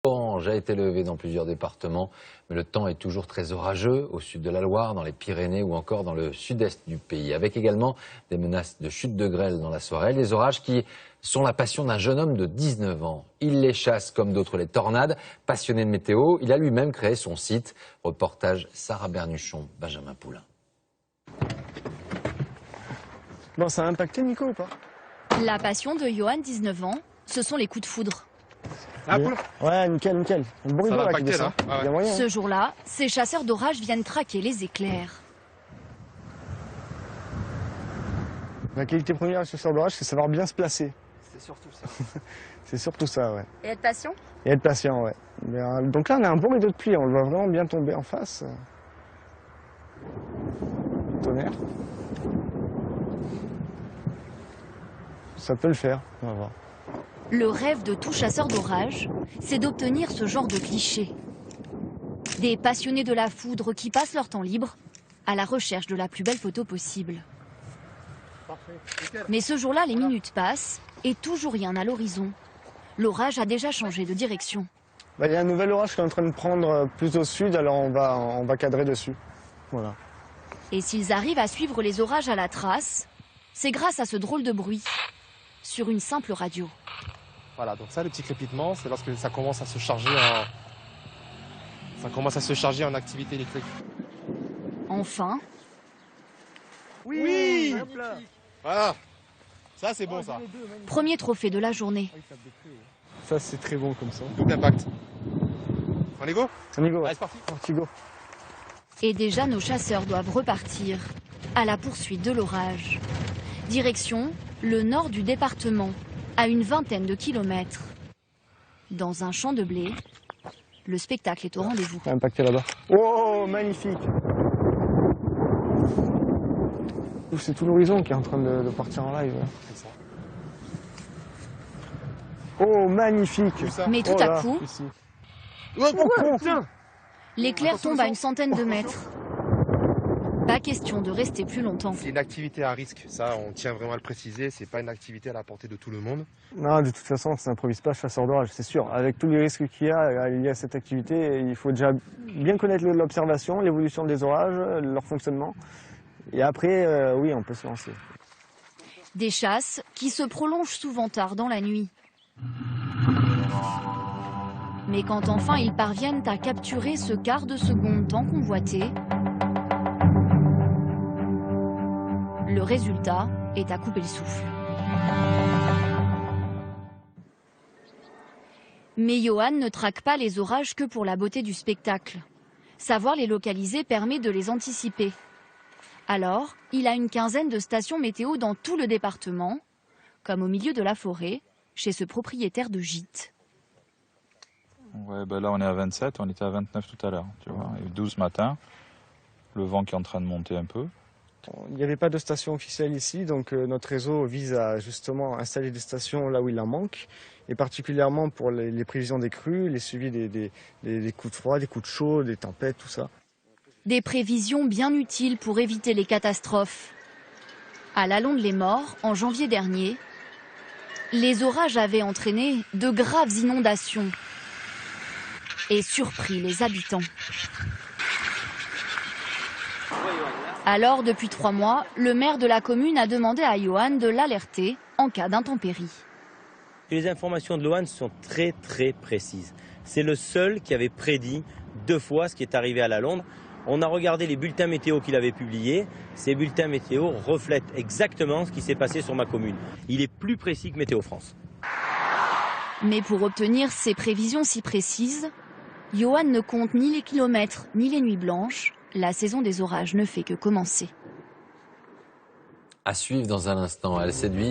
Orange a été levé dans plusieurs départements, mais le temps est toujours très orageux au sud de la Loire, dans les Pyrénées ou encore dans le sud-est du pays, avec également des menaces de chute de grêle dans la soirée. Les orages qui sont la passion d'un jeune homme de 19 ans. Il les chasse comme d'autres les tornades. Passionné de météo, il a lui-même créé son site. Reportage Sarah Bernuchon, Benjamin Poulain. Bon, ça a impacté Nico ou pas? La passion de Johan, 19 ans, ce sont les coups de foudre. Ah, cool. Ouais, nickel. Le bruit là qui descend. Ah ouais. Ce jour-là, ces chasseurs d'orage viennent traquer les éclairs. La qualité première des chasseurs d'orage, c'est savoir bien se placer. C'est surtout ça. C'est surtout ça, ouais. Et être patient? Et être patient, ouais. Mais, donc là, on a un beau rideau de pluie, on le voit vraiment bien tomber en face. Tonnerre. Ça peut le faire, on va voir. Le rêve de tout chasseur d'orage, c'est d'obtenir ce genre de cliché. Des passionnés de la foudre qui passent leur temps libre à la recherche de la plus belle photo possible. Mais ce jour-là, les minutes passent et toujours rien à l'horizon. L'orage a déjà changé de direction. Il y a un nouvel orage qui est en train de prendre plus au sud, alors on va cadrer dessus. Voilà. Et s'ils arrivent à suivre les orages à la trace, c'est grâce à ce drôle de bruit sur une simple radio. Voilà, donc ça, le petit crépitement, c'est parce que ça commence à se charger en activité électrique. Enfin, Oui. Voilà. Ça, c'est bon, ça. premier trophée de la journée. Ça, c'est très bon comme ça. Double impact. On est go? On y go, ouais. Allez, c'est parti. Parti, go. Et déjà, nos chasseurs doivent repartir à la poursuite de l'orage. Direction le nord du département, à une vingtaine de kilomètres. Dans un champ de blé, le spectacle est au rendez-vous. Impacté là-bas. Oh, magnifique. C'est tout l'horizon qui est en train de partir en live. Oh, magnifique. Mais tout Oh à là, coup, ici. Oh, putain. l'éclair tombe à une centaine de mètres. Pas question de rester plus longtemps. C'est une activité à risque, ça, on tient vraiment à le préciser. C'est pas une activité à la portée de tout le monde. Non, de toute façon, ça n'improvise pas chasseur d'orage, c'est sûr. Avec tous les risques qu'il y a liés à cette activité, il faut déjà bien connaître l'observation, l'évolution des orages, leur fonctionnement. Et après, oui, on peut se lancer. Des chasses qui se prolongent souvent tard dans la nuit. Mais quand enfin ils parviennent à capturer ce quart de seconde tant convoité, le résultat est à couper le souffle. Mais Johan ne traque pas les orages que pour la beauté du spectacle. Savoir les localiser permet de les anticiper. Alors, il a une quinzaine de stations météo dans tout le département, comme au milieu de la forêt, chez ce propriétaire de gîte. Ouais, là on est à 27, on était à 29 tout à l'heure, tu vois, et 12 matin, le vent qui est en train de monter un peu. Il n'y avait pas de station officielle ici, donc notre réseau vise à justement installer des stations là où il en manque, et particulièrement pour les prévisions des crues, les suivis des coups de froid, des coups de chaud, des tempêtes, tout ça. Des prévisions bien utiles pour éviter les catastrophes. À la Londe-les-Morts, en janvier dernier, les orages avaient entraîné de graves inondations et surpris les habitants. Alors, depuis 3 mois, le maire de la commune a demandé à Johan de l'alerter en cas d'intempérie. Les informations de Johan sont très précises. C'est le seul qui avait prédit 2 fois ce qui est arrivé à la Londe. On a regardé les bulletins météo qu'il avait publiés. Ces bulletins météo reflètent exactement ce qui s'est passé sur ma commune. Il est plus précis que Météo France. Mais pour obtenir ces prévisions si précises, Johan ne compte ni les kilomètres ni les nuits blanches. La saison des orages ne fait que commencer. À suivre dans un instant, elle séduit.